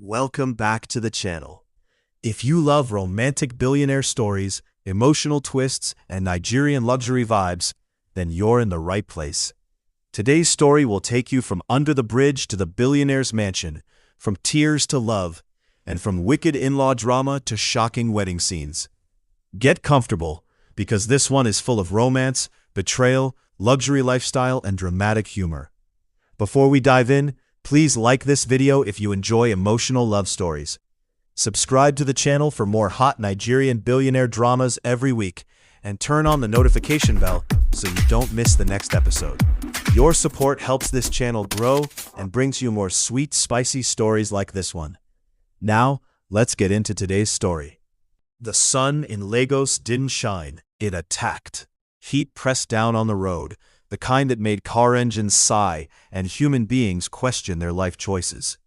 welcome back to the channel. If you love romantic billionaire stories, emotional twists, and Nigerian luxury vibes, then you're in the right place. Today's story will take you from under the bridge to the billionaire's mansion, from tears to love, and from wicked in-law drama to shocking wedding scenes. Get comfortable, because this one is full of romance, betrayal, luxury lifestyle, and dramatic humor. Before we dive in, please like this video if you enjoy emotional love stories. Subscribe to the channel for more hot Nigerian billionaire dramas every week, and turn on the notification bell so you don't miss the next episode. Your support helps this channel grow and brings you more sweet, spicy stories like this one. Now, let's get into today's story. The sun in Lagos didn't shine, it attacked. Heat pressed down on the road, the kind that made car engines sigh and human beings question their life choices.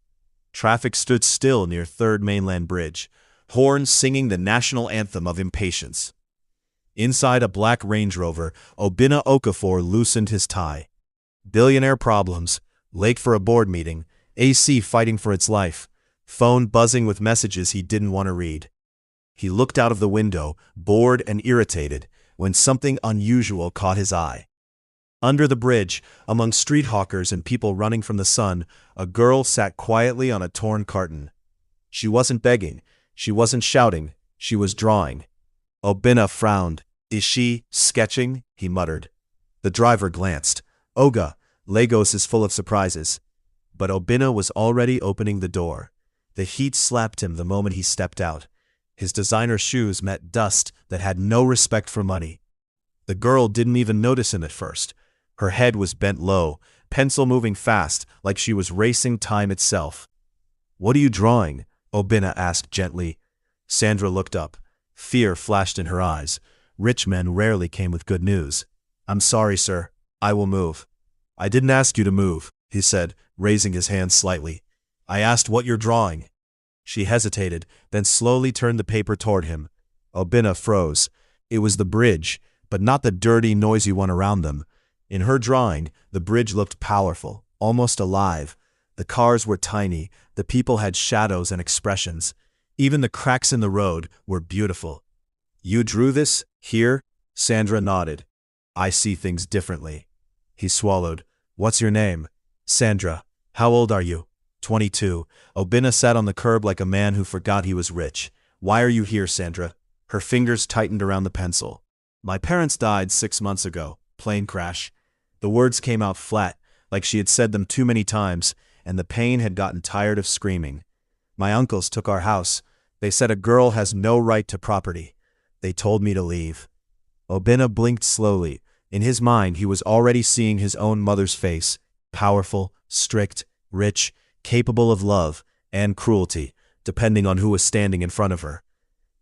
Traffic stood still near 3rd Mainland Bridge, horns singing the national anthem of impatience. Inside a black Range Rover, Obinna Okafor loosened his tie. Billionaire problems, late for a board meeting, AC fighting for its life, phone buzzing with messages he didn't want to read. He looked out of the window, bored and irritated, when something unusual caught his eye. Under the bridge, among street hawkers and people running from the sun, a girl sat quietly on a torn carton. She wasn't begging, she wasn't shouting, she was drawing. Obinna frowned. "Is she sketching?" he muttered. The driver glanced. "Oga, Lagos is full of surprises." But Obinna was already opening the door. The heat slapped him the moment he stepped out. His designer shoes met dust that had no respect for money. The girl didn't even notice him at first. Her head was bent low, pencil moving fast, like she was racing time itself. "What are you drawing?" Obinna asked gently. Sandra looked up. Fear flashed in her eyes. Rich men rarely came with good news. "I'm sorry, sir. I will move." "I didn't ask you to move," he said, raising his hand slightly. "I asked what you're drawing." She hesitated, then slowly turned the paper toward him. Obinna froze. It was the bridge, but not the dirty, noisy one around them. In her drawing, the bridge looked powerful, almost alive. The cars were tiny, the people had shadows and expressions. Even the cracks in the road were beautiful. "You drew this? Here?" Sandra nodded. "I see things differently." He swallowed. "What's your name?" "Sandra." "How old are you?" 22. Obinna sat on the curb like a man who forgot he was rich. "Why are you here, Sandra?" Her fingers tightened around the pencil. "My parents died 6 months ago. Plane crash." The words came out flat, like she had said them too many times, and the pain had gotten tired of screaming. "My uncles took our house. They said a girl has no right to property. They told me to leave." Obinna blinked slowly. In his mind, he was already seeing his own mother's face, powerful, strict, rich, capable of love and cruelty, depending on who was standing in front of her.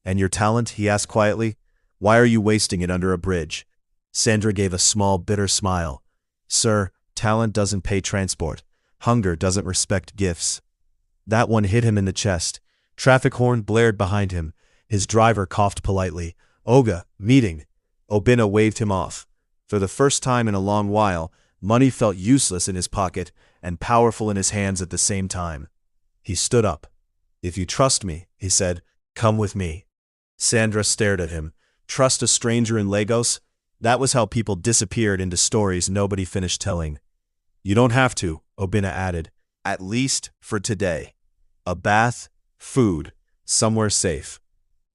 "And your talent?" he asked quietly. "Why are you wasting it under a bridge?" Sandra gave a small, bitter smile. "Sir, talent doesn't pay transport. Hunger doesn't respect gifts." That one hit him in the chest. Traffic horn blared behind him. His driver coughed politely. "Oga, meeting." Obinna waved him off. For the first time in a long while, money felt useless in his pocket and powerful in his hands at the same time. He stood up. "If you trust me," he said, "come with me." Sandra stared at him. Trust a stranger in Lagos? That was how people disappeared into stories nobody finished telling. "You don't have to," Obinna added. "At least for today. A bath, food, somewhere safe."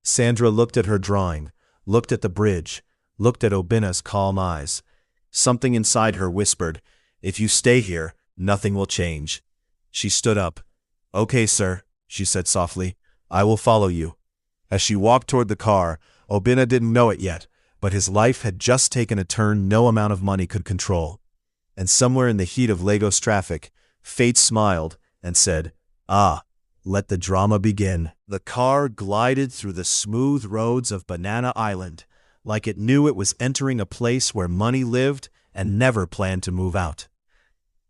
Sandra looked at her drawing, looked at the bridge, looked at Obinna's calm eyes. Something inside her whispered, "If you stay here, nothing will change." She stood up. "Okay, sir," she said softly. "I will follow you." As she walked toward the car, Obinna didn't know it yet, but his life had just taken a turn no amount of money could control. And somewhere in the heat of Lagos traffic, fate smiled and said, "Ah, let the drama begin." The car glided through the smooth roads of Banana Island, like it knew it was entering a place where money lived and never planned to move out.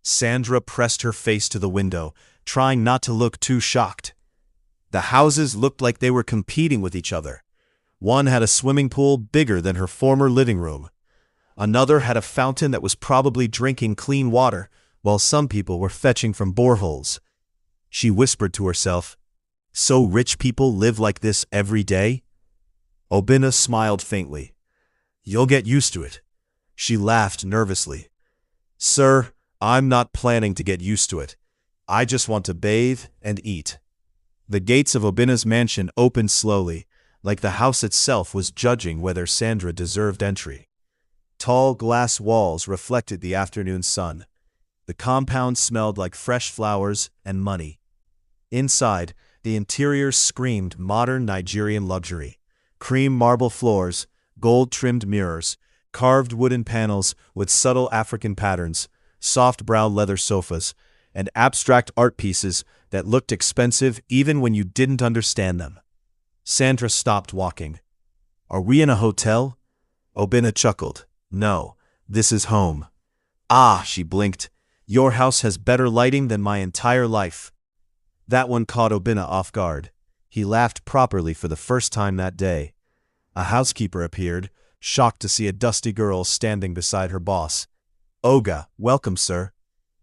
Sandra pressed her face to the window, trying not to look too shocked. The houses looked like they were competing with each other. One had a swimming pool bigger than her former living room. Another had a fountain that was probably drinking clean water, while some people were fetching from boreholes. She whispered to herself, So rich people live like this every day? Obina smiled faintly. You'll get used to it. She laughed nervously. Sir, I'm not planning to get used to it. I just want to bathe and eat. The gates of Obina's mansion opened slowly, like the house itself was judging whether Sandra deserved entry. Tall glass walls reflected the afternoon sun. The compound smelled like fresh flowers and money. Inside, the interior screamed modern Nigerian luxury. Cream marble floors, gold-trimmed mirrors, carved wooden panels with subtle African patterns, soft brown leather sofas, and abstract art pieces that looked expensive even when you didn't understand them. Sandra stopped walking. Are we in a hotel? Obina chuckled. No, this is home. Ah, she blinked. Your house has better lighting than my entire life. That one caught Obina off guard. He laughed properly for the first time that day. A housekeeper appeared, shocked to see a dusty girl standing beside her boss. Oga, welcome, sir.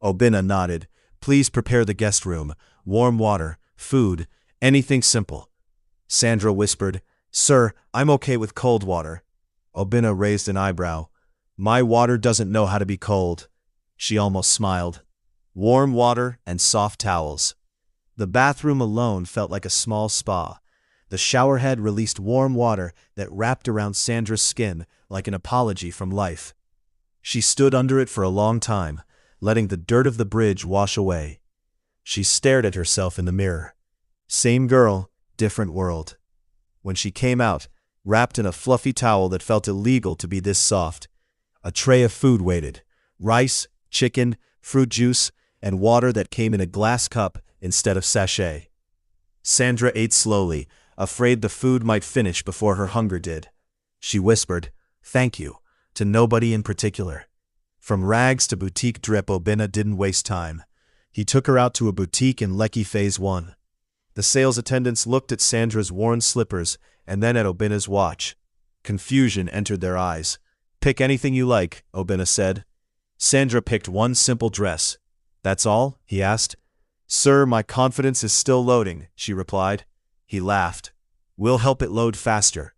Obina nodded. Please prepare the guest room. Warm water, food, anything simple. Sandra whispered, Sir, I'm okay with cold water. Obina raised an eyebrow. My water doesn't know how to be cold. She almost smiled. Warm water and soft towels. The bathroom alone felt like a small spa. The showerhead released warm water that wrapped around Sandra's skin like an apology from life. She stood under it for a long time, letting the dirt of the bridge wash away. She stared at herself in the mirror. Same girl, different world. When she came out, wrapped in a fluffy towel that felt illegal to be this soft, a tray of food waited. Rice, chicken, fruit juice, and water that came in a glass cup instead of sachet. Sandra ate slowly, afraid the food might finish before her hunger did. She whispered, Thank you, to nobody in particular. From rags to boutique drip, Obina didn't waste time. He took her out to a boutique in Lekki Phase 1. The sales attendants looked at Sandra's worn slippers and then at Obina's watch. Confusion entered their eyes. Pick anything you like, Obina said. Sandra picked one simple dress. That's all? He asked. Sir, my confidence is still loading, she replied. He laughed. We'll help it load faster.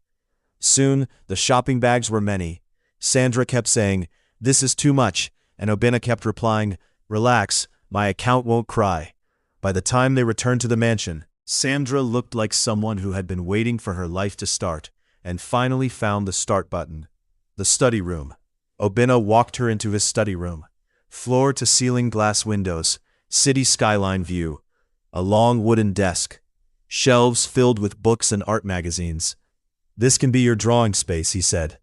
Soon, the shopping bags were many. Sandra kept saying, This is too much, and Obina kept replying, Relax, my account won't cry. By the time they returned to the mansion, Sandra looked like someone who had been waiting for her life to start, and finally found the start button. The study room. Obina walked her into his study room. Floor-to-ceiling glass windows, city skyline view, a long wooden desk, shelves filled with books and art magazines. This can be your drawing space, he said.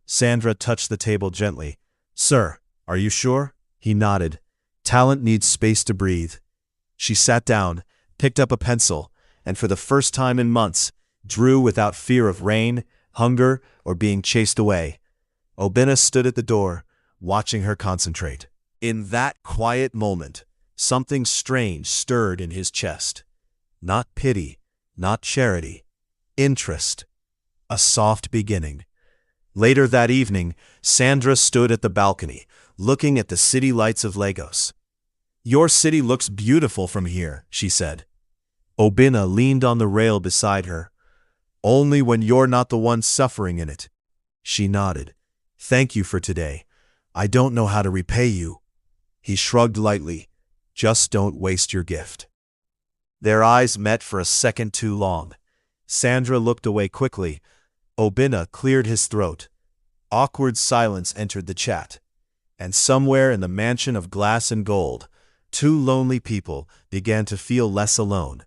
Sandra touched the table gently. Sir, are you sure? He nodded. Talent needs space to breathe. She sat down, picked up a pencil, and for the first time in months, drew without fear of rain, hunger, or being chased away. Obina stood at the door, watching her concentrate. In that quiet moment, something strange stirred in his chest. Not pity, not charity. Interest. A soft beginning. Later that evening, Sandra stood at the balcony, looking at the city lights of Lagos. Your city looks beautiful from here, she said. Obina leaned on the rail beside her. Only when you're not the one suffering in it. She nodded. Thank you for today. I don't know how to repay you. He shrugged lightly. Just don't waste your gift. Their eyes met for a second too long. Sandra looked away quickly. Obina cleared his throat. Awkward silence entered the chat. And somewhere in the mansion of glass and gold, two lonely people began to feel less alone.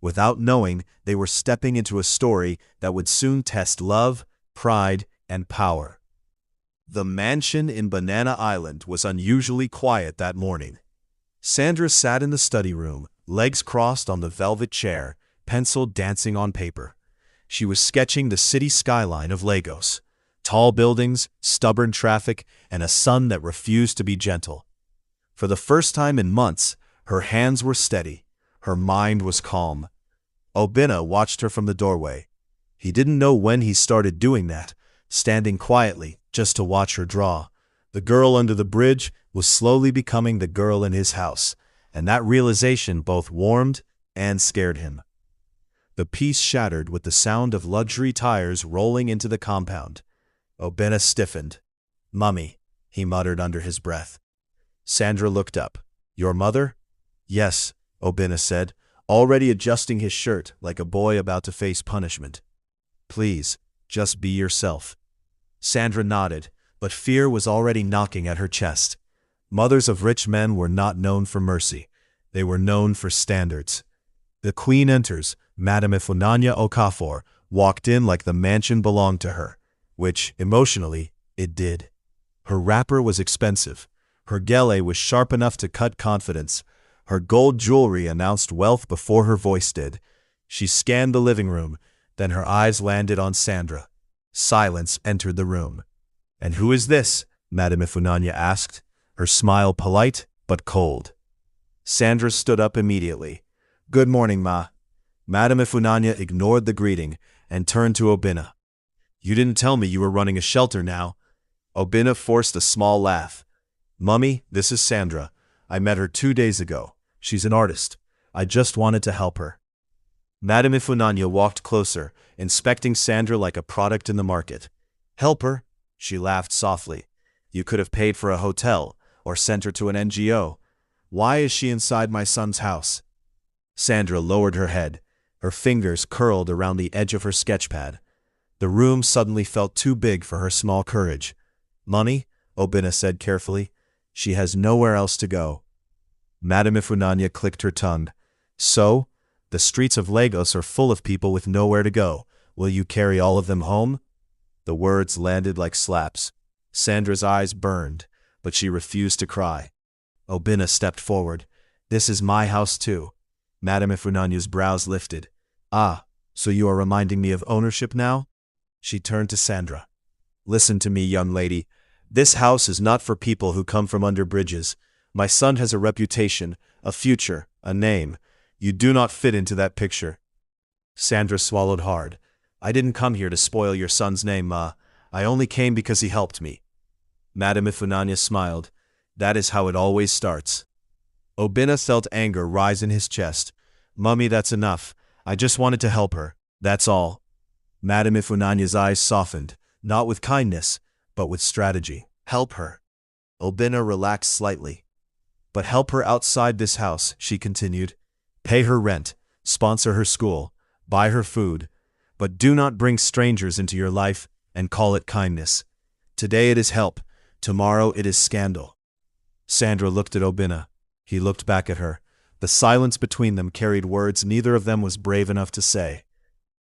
Without knowing, they were stepping into a story that would soon test love, pride, and power. The mansion in Banana Island was unusually quiet that morning. Sandra sat in the study room, legs crossed on the velvet chair, pencil dancing on paper. She was sketching the city skyline of Lagos. Tall buildings, stubborn traffic, and a sun that refused to be gentle. For the first time in months, her hands were steady. Her mind was calm. Obina watched her from the doorway. He didn't know when he started doing that, standing quietly just to watch her draw. The girl under the bridge was slowly becoming the girl in his house, and that realization both warmed and scared him. The peace shattered with the sound of luxury tires rolling into the compound. Obina stiffened. "Mummy," he muttered under his breath. Sandra looked up. "Your mother?" "Yes," Obina said, already adjusting his shirt like a boy about to face punishment. "Please, just be yourself." Sandra nodded, but fear was already knocking at her chest. Mothers of rich men were not known for mercy. They were known for standards. The queen enters. Madame Ifunanya Okafor walked in like the mansion belonged to her, which, emotionally, it did. Her wrapper was expensive. Her gele was sharp enough to cut confidence. Her gold jewelry announced wealth before her voice did. She scanned the living room, then her eyes landed on Sandra. Silence entered the room. "And who is this?" Madame Ifunanya asked, her smile polite but cold. Sandra stood up immediately. "Good morning, Ma." Madame Ifunanya ignored the greeting and turned to Obina. "You didn't tell me you were running a shelter now." Obina forced a small laugh. "Mummy, this is Sandra. I met her 2 days ago. She's an artist. I just wanted to help her." Madame Ifunanya walked closer, inspecting Sandra like a product in the market. "Help her?" She laughed softly. "You could have paid for a hotel or sent her to an NGO. Why is she inside my son's house?" Sandra lowered her head. Her fingers curled around the edge of her sketchpad. The room suddenly felt too big for her small courage. "Money?" Obina said carefully. "She has nowhere else to go." Madame Ifunanya clicked her tongue. "So? The streets of Lagos are full of people with nowhere to go. Will you carry all of them home?" The words landed like slaps. Sandra's eyes burned, but she refused to cry. Obina stepped forward. "This is my house too." Madame Ifunanya's brows lifted. "Ah, so you are reminding me of ownership now?" She turned to Sandra. "Listen to me, young lady. This house is not for people who come from under bridges. My son has a reputation, a future, a name. You do not fit into that picture." Sandra swallowed hard. "I didn't come here to spoil your son's name, Ma. I only came because he helped me." Madame Ifunanya smiled. "That is how it always starts." Obina felt anger rise in his chest. "Mummy, that's enough. I just wanted to help her. That's all." Madame Ifunanya's eyes softened, not with kindness, but with strategy. "Help her." Obina relaxed slightly. "But help her outside this house," she continued. "Pay her rent, sponsor her school, buy her food. But do not bring strangers into your life and call it kindness. Today it is help, tomorrow it is scandal." Sandra looked at Obina. He looked back at her. The silence between them carried words neither of them was brave enough to say.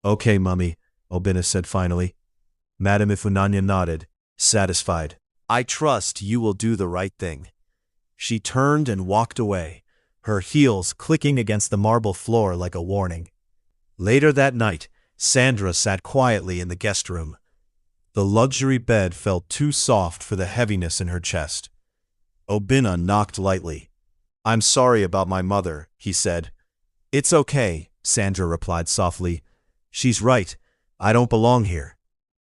"Okay, Mummy," Obina said finally. Madame Ifunanya nodded, satisfied. "I trust you will do the right thing." She turned and walked away, her heels clicking against the marble floor like a warning. Later that night, Sandra sat quietly in the guest room. The luxury bed felt too soft for the heaviness in her chest. Obina knocked lightly. "I'm sorry about my mother," he said. "It's okay," Sandra replied softly. "She's right. I don't belong here."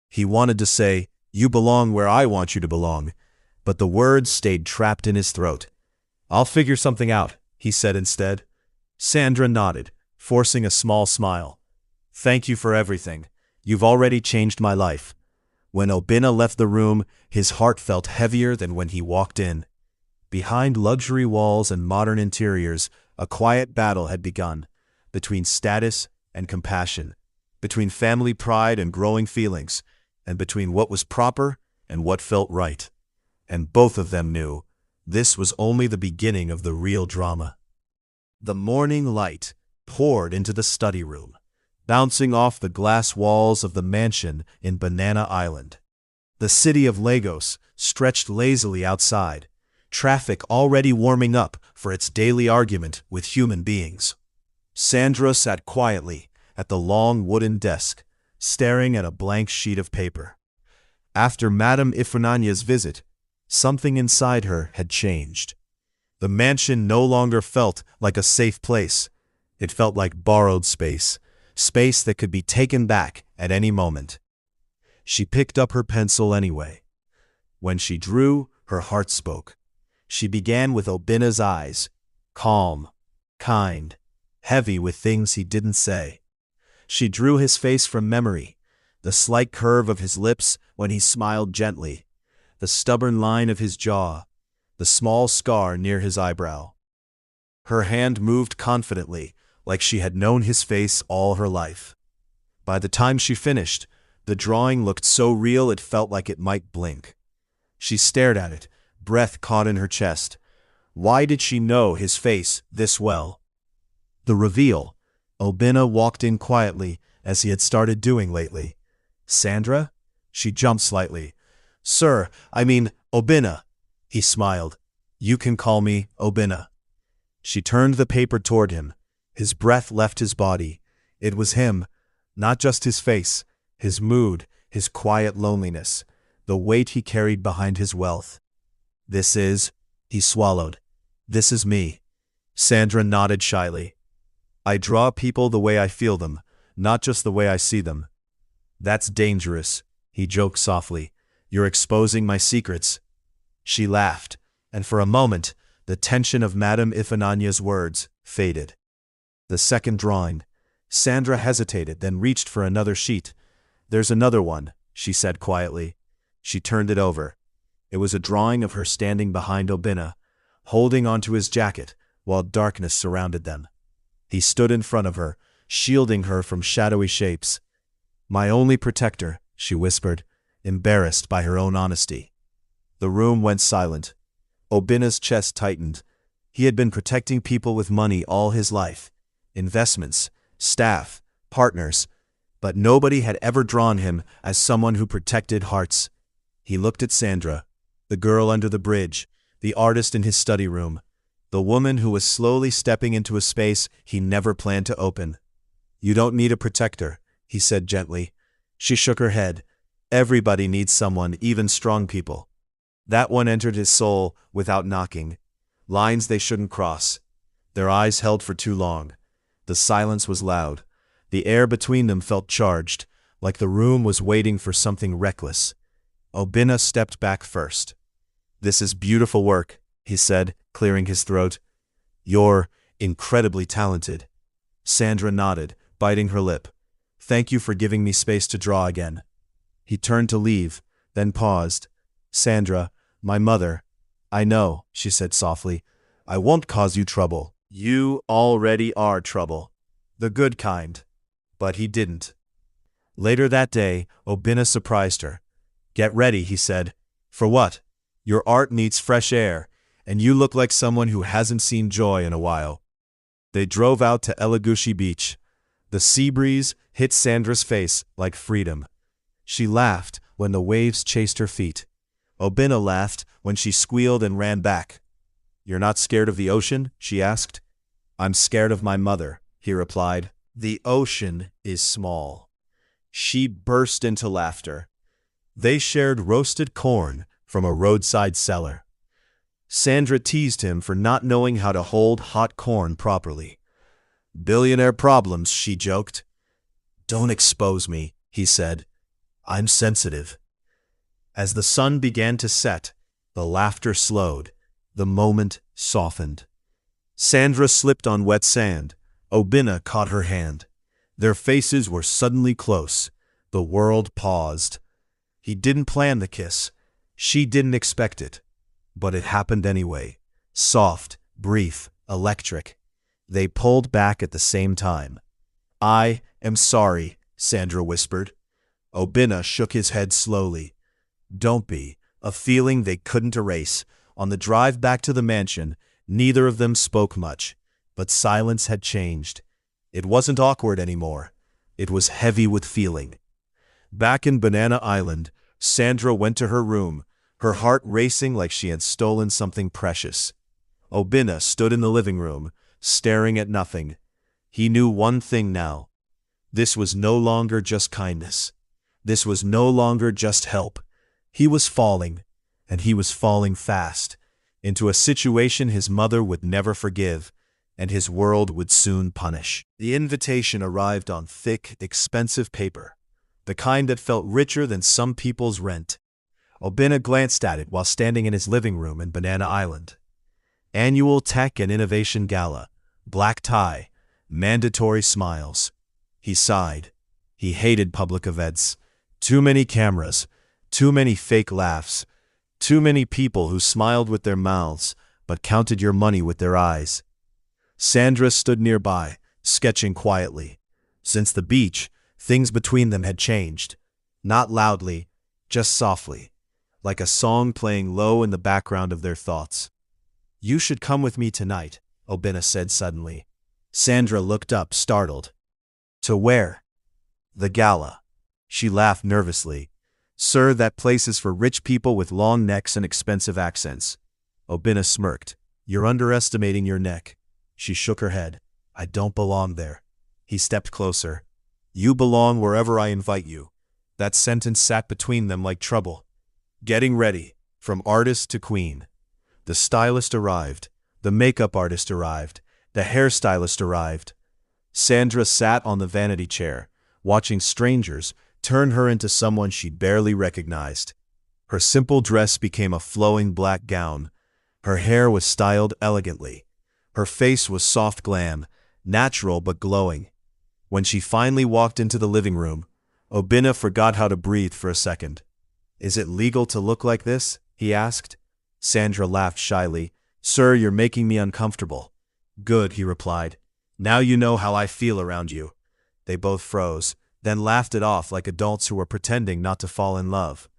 He wanted to say, "You belong where I want you to belong," but the words stayed trapped in his throat. "I'll figure something out," he said instead. Sandra nodded, forcing a small smile. "Thank you for everything. You've already changed my life." When Obina left the room, his heart felt heavier than when he walked in. Behind luxury walls and modern interiors, a quiet battle had begun, between status and compassion, between family pride and growing feelings, and between what was proper and what felt right. And both of them knew this was only the beginning of the real drama. The morning light poured into the study room, bouncing off the glass walls of the mansion in Banana Island. The city of Lagos stretched lazily outside, traffic already warming up for its daily argument with human beings. Sandra sat quietly at the long wooden desk, staring at a blank sheet of paper. After Madame Ifunanya's visit, something inside her had changed. The mansion no longer felt like a safe place. It felt like borrowed space, space that could be taken back at any moment. She picked up her pencil anyway. When she drew, her heart spoke. She began with Obina's eyes, calm, kind, heavy with things he didn't say. She drew his face from memory, the slight curve of his lips when he smiled gently, the stubborn line of his jaw, the small scar near his eyebrow. Her hand moved confidently, like she had known his face all her life. By the time she finished, the drawing looked so real it felt like it might blink. She stared at it, breath caught in her chest. Why did she know his face this well? The reveal. Obinna walked in quietly, as he had started doing lately. Sandra? She jumped slightly. Sir, I mean, Obinna. He smiled. You can call me Obinna. She turned the paper toward him. His breath left his body. It was him, not just his face, his mood, his quiet loneliness, the weight he carried behind his wealth. This is, he swallowed. This is me. Sandra nodded shyly. I draw people the way I feel them, not just the way I see them. That's dangerous, he joked softly. You're exposing my secrets. She laughed, and for a moment, the tension of Madame Ifananya's words faded. The second drawing. Sandra hesitated, then reached for another sheet. There's another one, she said quietly. She turned it over. It was a drawing of her standing behind Obinna, holding onto his jacket, while darkness surrounded them. He stood in front of her, shielding her from shadowy shapes. My only protector, she whispered, embarrassed by her own honesty. The room went silent. Obinna's chest tightened. He had been protecting people with money all his life. Investments, staff, partners. But nobody had ever drawn him as someone who protected hearts. He looked at Sandra, the girl under the bridge, the artist in his study room, the woman who was slowly stepping into a space he never planned to open. You don't need a protector, he said gently. She shook her head. Everybody needs someone, even strong people. That one entered his soul without knocking. Lines they shouldn't cross. Their eyes held for too long. The silence was loud. The air between them felt charged, like the room was waiting for something reckless. Obinna stepped back first. This is beautiful work, he said, clearing his throat. You're incredibly talented. Sandra nodded, biting her lip. Thank you for giving me space to draw again. He turned to leave, then paused. Sandra, my mother. I know, she said softly. I won't cause you trouble. You already are trouble. The good kind. But he didn't. Later that day, Obinna surprised her. Get ready, he said. For what? Your art needs fresh air, and you look like someone who hasn't seen joy in a while. They drove out to Elagushi Beach. The sea breeze hit Sandra's face like freedom. She laughed when the waves chased her feet. Obinna laughed when she squealed and ran back. You're not scared of the ocean? She asked. I'm scared of my mother, he replied. The ocean is small. She burst into laughter. They shared roasted corn from a roadside cellar. Sandra teased him for not knowing how to hold hot corn properly. Billionaire problems, she joked. Don't expose me, he said. I'm sensitive. As the sun began to set, the laughter slowed. The moment softened. Sandra slipped on wet sand. Obinna caught her hand. Their faces were suddenly close. The world paused. He didn't plan the kiss. She didn't expect it. But it happened anyway. Soft, brief, electric. They pulled back at the same time. I am sorry, Sandra whispered. Obinna shook his head slowly. Don't be, a feeling they couldn't erase. On the drive back to the mansion, neither of them spoke much, but silence had changed. It wasn't awkward anymore. It was heavy with feeling. Back in Banana Island, Sandra went to her room, her heart racing like she had stolen something precious. Obinna stood in the living room, staring at nothing. He knew one thing now. This was no longer just kindness. This was no longer just help. He was falling, and he was falling fast, into a situation his mother would never forgive, and his world would soon punish. The invitation arrived on thick, expensive paper, the kind that felt richer than some people's rent. Obinna glanced at it while standing in his living room in Banana Island. Annual Tech and Innovation Gala, black tie, mandatory smiles. He sighed. He hated public events. Too many cameras, too many fake laughs, too many people who smiled with their mouths but counted your money with their eyes. Sandra stood nearby, sketching quietly. Since the beach, things between them had changed. Not loudly, just softly, like a song playing low in the background of their thoughts. "You should come with me tonight," Obina said suddenly. Sandra looked up, startled. "To where?" "The gala." She laughed nervously. "Sir, that place is for rich people with long necks and expensive accents." Obina smirked. "You're underestimating your neck." She shook her head. "I don't belong there." He stepped closer. "You belong wherever I invite you." That sentence sat between them like trouble. Getting ready, from artist to queen. The stylist arrived. The makeup artist arrived. The hairstylist arrived. Sandra sat on the vanity chair, watching strangers turn her into someone she barely recognized. Her simple dress became a flowing black gown. Her hair was styled elegantly. Her face was soft glam, natural but glowing. When she finally walked into the living room, Obina forgot how to breathe for a second. "Is it legal to look like this?" he asked. Sandra laughed shyly. "Sir, you're making me uncomfortable." "Good," he replied. "Now you know how I feel around you." They both froze, then laughed it off like adults who were pretending not to fall in love.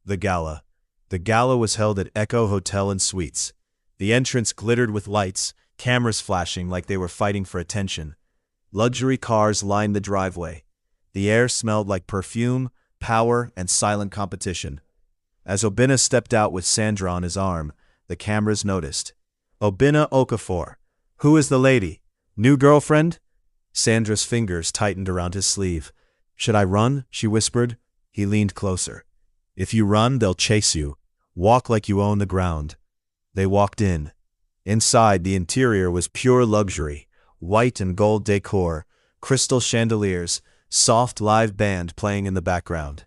The gala. The gala was held at Echo Hotel and Suites. The entrance glittered with lights, cameras flashing like they were fighting for attention. Luxury cars lined the driveway. The air smelled like perfume, power, and silent competition. As Obina stepped out with Sandra on his arm, the cameras noticed. "Obina Okafor. Who is the lady? New girlfriend?" Sandra's fingers tightened around his sleeve. "Should I run?" she whispered. He leaned closer. "If you run, they'll chase you. Walk like you own the ground." They walked in. Inside, the interior was pure luxury. White and gold decor, crystal chandeliers, soft live band playing in the background.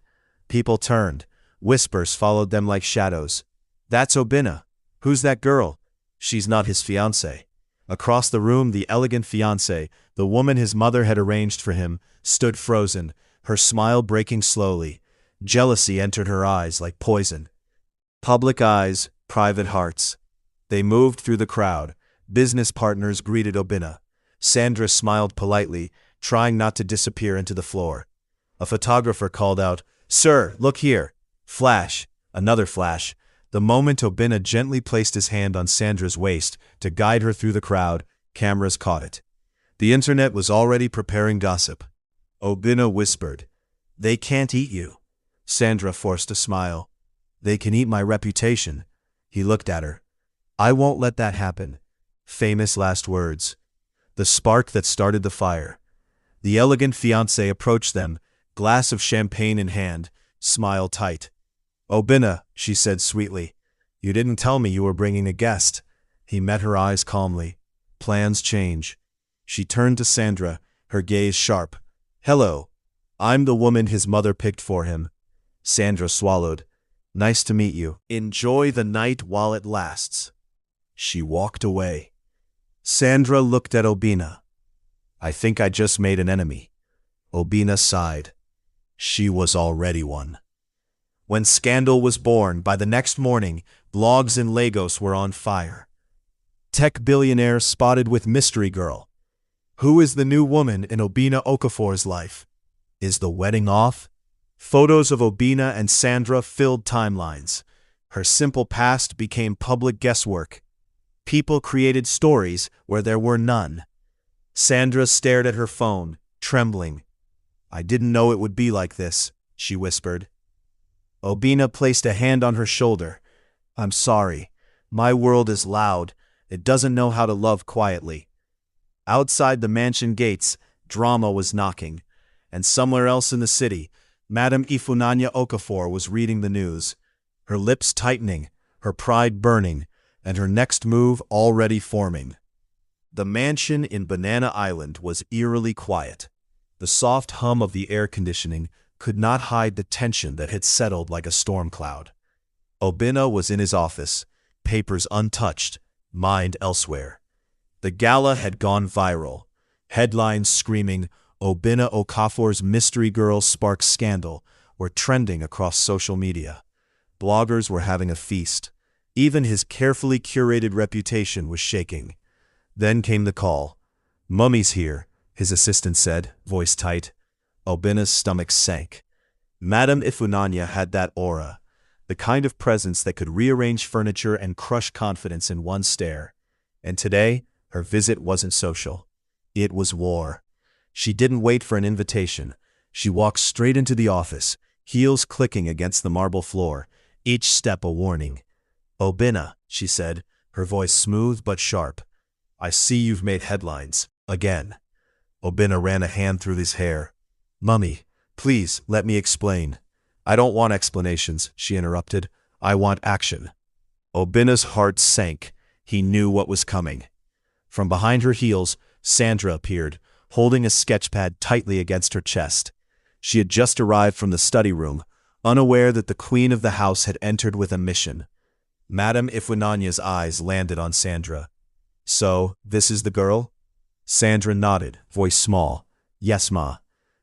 People turned. Whispers followed them like shadows. "That's Obina. Who's that girl?" "She's not his fiancée." Across the room, the elegant fiancée, the woman his mother had arranged for him, stood frozen, her smile breaking slowly. Jealousy entered her eyes like poison. Public eyes, private hearts. They moved through the crowd. Business partners greeted Obina. Sandra smiled politely, trying not to disappear into the floor. A photographer called out, "Sir, look here." Flash. Another flash. The moment Obina gently placed his hand on Sandra's waist to guide her through the crowd, cameras caught it. The internet was already preparing gossip. Obina whispered, "They can't eat you." Sandra forced a smile. "They can eat my reputation." He looked at her. "I won't let that happen." Famous last words. The spark that started the fire. The elegant fiancé approached them, glass of champagne in hand, smile tight. "Obina," she said sweetly, "you didn't tell me you were bringing a guest." He met her eyes calmly. Plans change. She turned to Sandra, her gaze sharp. "Hello. I'm the woman his mother picked for him." Sandra swallowed. "Nice to meet you. Enjoy the night while it lasts." She walked away. Sandra looked at Obina. "I think I just made an enemy." Obina sighed. She was already one. When scandal was born, by the next morning, blogs in Lagos were on fire. Tech billionaire spotted with mystery girl. Who is the new woman in Obina Okafor's life? Is the wedding off? Photos of Obina and Sandra filled timelines. Her simple past became public guesswork. People created stories where there were none. Sandra stared at her phone, trembling. "I didn't know it would be like this," she whispered. Obina placed a hand on her shoulder. "I'm sorry. My world is loud. It doesn't know how to love quietly." Outside the mansion gates, drama was knocking. And somewhere else in the city, Madame Ifunanya Okafor was reading the news, her lips tightening, her pride burning, and her next move already forming. The mansion in Banana Island was eerily quiet. The soft hum of the air conditioning could not hide the tension that had settled like a storm cloud. Obina was in his office, papers untouched, mind elsewhere. The gala had gone viral, headlines screaming, Obinna Okafor's mystery girl sparks scandal were trending across social media. Bloggers were having a feast. Even his carefully curated reputation was shaking. Then came the call. "Mummy's here," his assistant said, voice tight. Obinna's stomach sank. Madame Ifunanya had that aura, the kind of presence that could rearrange furniture and crush confidence in one stare. And today, her visit wasn't social. It was war. She didn't wait for an invitation. She walked straight into the office, heels clicking against the marble floor, each step a warning. "Obinna," she said, her voice smooth but sharp. "I see you've made headlines. Again." Obinna ran a hand through his hair. "Mummy, please, let me explain." "I don't want explanations," she interrupted. "I want action." Obinna's heart sank. He knew what was coming. From behind her heels, Sandra appeared, holding a sketchpad tightly against her chest. She had just arrived from the study room, unaware that the queen of the house had entered with a mission. Madame Ifunanya's eyes landed on Sandra. "So, this is the girl?" Sandra nodded, voice small. "Yes, ma."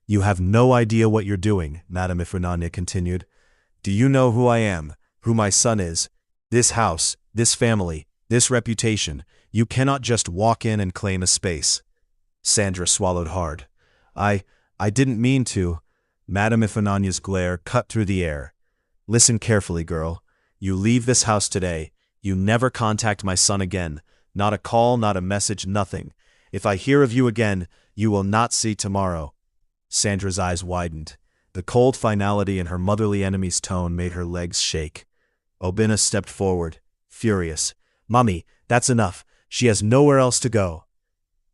"You have no idea what you're doing," Madame Ifunanya continued. "Do you know who I am, who my son is? This house, this family, this reputation. You cannot just walk in and claim a space." Sandra swallowed hard. I didn't mean to." Madame Ifunanya's glare cut through the air. "Listen carefully, girl. You leave this house today. You never contact my son again. Not a call, not a message, nothing. If I hear of you again, you will not see tomorrow." Sandra's eyes widened. The cold finality in her motherly enemy's tone made her legs shake. Obinna stepped forward, furious. "Mummy, that's enough. She has nowhere else to go."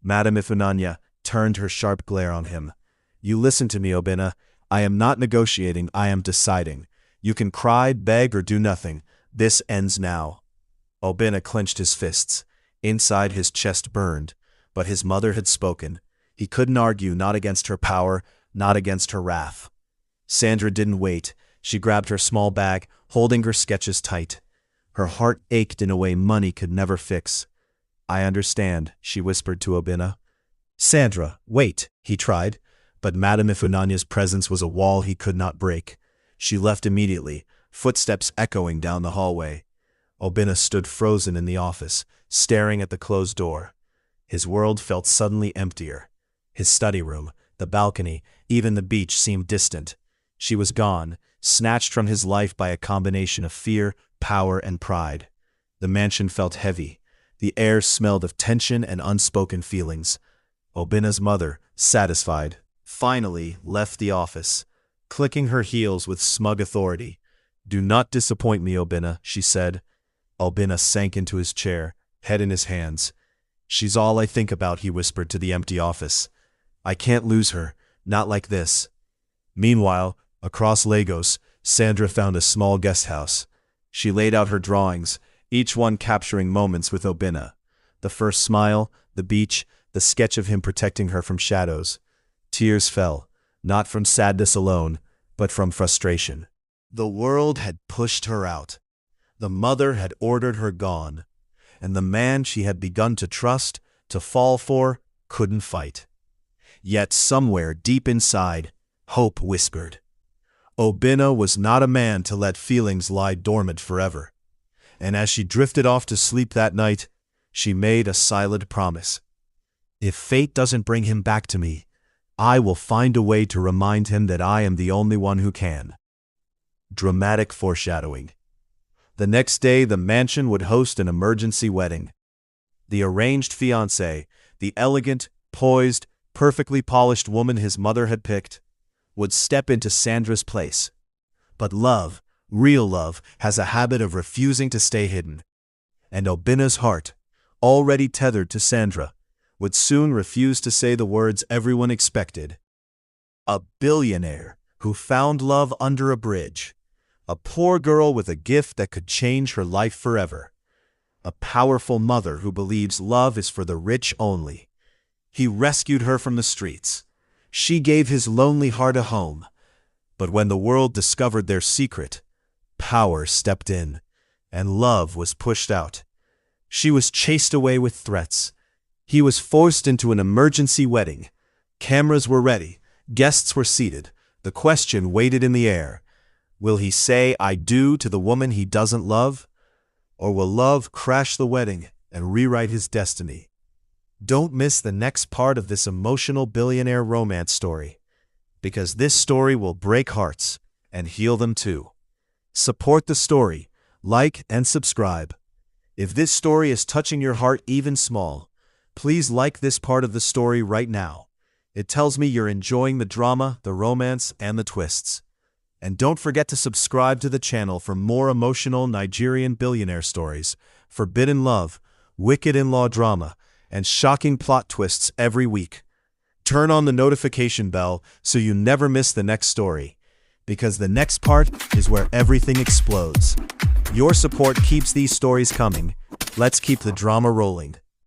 Madame Ifunanya turned her sharp glare on him. "You listen to me, Obinna. I am not negotiating, I am deciding. You can cry, beg, or do nothing. This ends now." Obinna clenched his fists. Inside his chest burned, but his mother had spoken. He couldn't argue, not against her power, not against her wrath. Sandra didn't wait. She grabbed her small bag, holding her sketches tight. Her heart ached in a way money could never fix. "I understand," she whispered to Obinna. "Sandra, wait," he tried, but Madame Ifunanya's presence was a wall he could not break. She left immediately, footsteps echoing down the hallway. Obinna stood frozen in the office, staring at the closed door. His world felt suddenly emptier. His study room, the balcony, even the beach seemed distant. She was gone, snatched from his life by a combination of fear, power, and pride. The mansion felt heavy. The air smelled of tension and unspoken feelings. Obinna's mother, satisfied, finally left the office, clicking her heels with smug authority. "Do not disappoint me, Obinna," she said. Obinna sank into his chair, head in his hands. "She's all I think about," he whispered to the empty office. "I can't lose her, not like this." Meanwhile, across Lagos, Sandra found a small guest house. She laid out her drawings, each one capturing moments with Obinna. The first smile, the beach, the sketch of him protecting her from shadows. Tears fell, not from sadness alone, but from frustration. The world had pushed her out. The mother had ordered her gone. And the man she had begun to trust, to fall for, couldn't fight. Yet somewhere deep inside, hope whispered. Obinna was not a man to let feelings lie dormant forever. And as she drifted off to sleep that night, she made a silent promise. "If fate doesn't bring him back to me, I will find a way to remind him that I am the only one who can." Dramatic foreshadowing. The next day, the mansion would host an emergency wedding. The arranged fiancé, the elegant, poised, perfectly polished woman his mother had picked, would step into Sandra's place. But love, real love, has a habit of refusing to stay hidden. And Obinna's heart, already tethered to Sandra, would soon refuse to say the words everyone expected. A billionaire who found love under a bridge. A poor girl with a gift that could change her life forever. A powerful mother who believes love is for the rich only. He rescued her from the streets. She gave his lonely heart a home. But when the world discovered their secret, power stepped in, and love was pushed out. She was chased away with threats. He was forced into an emergency wedding. Cameras were ready. Guests were seated. The question waited in the air. Will he say "I do" to the woman he doesn't love? Or will love crash the wedding and rewrite his destiny? Don't miss the next part of this emotional billionaire romance story, because this story will break hearts and heal them too. Support the story, like and subscribe. If this story is touching your heart even small, please like this part of the story right now. It tells me you're enjoying the drama, the romance, and the twists. And don't forget to subscribe to the channel for more emotional Nigerian billionaire stories, forbidden love, wicked in-law drama, and shocking plot twists every week. Turn on the notification bell so you never miss the next story, because the next part is where everything explodes. Your support keeps these stories coming. Let's keep the drama rolling.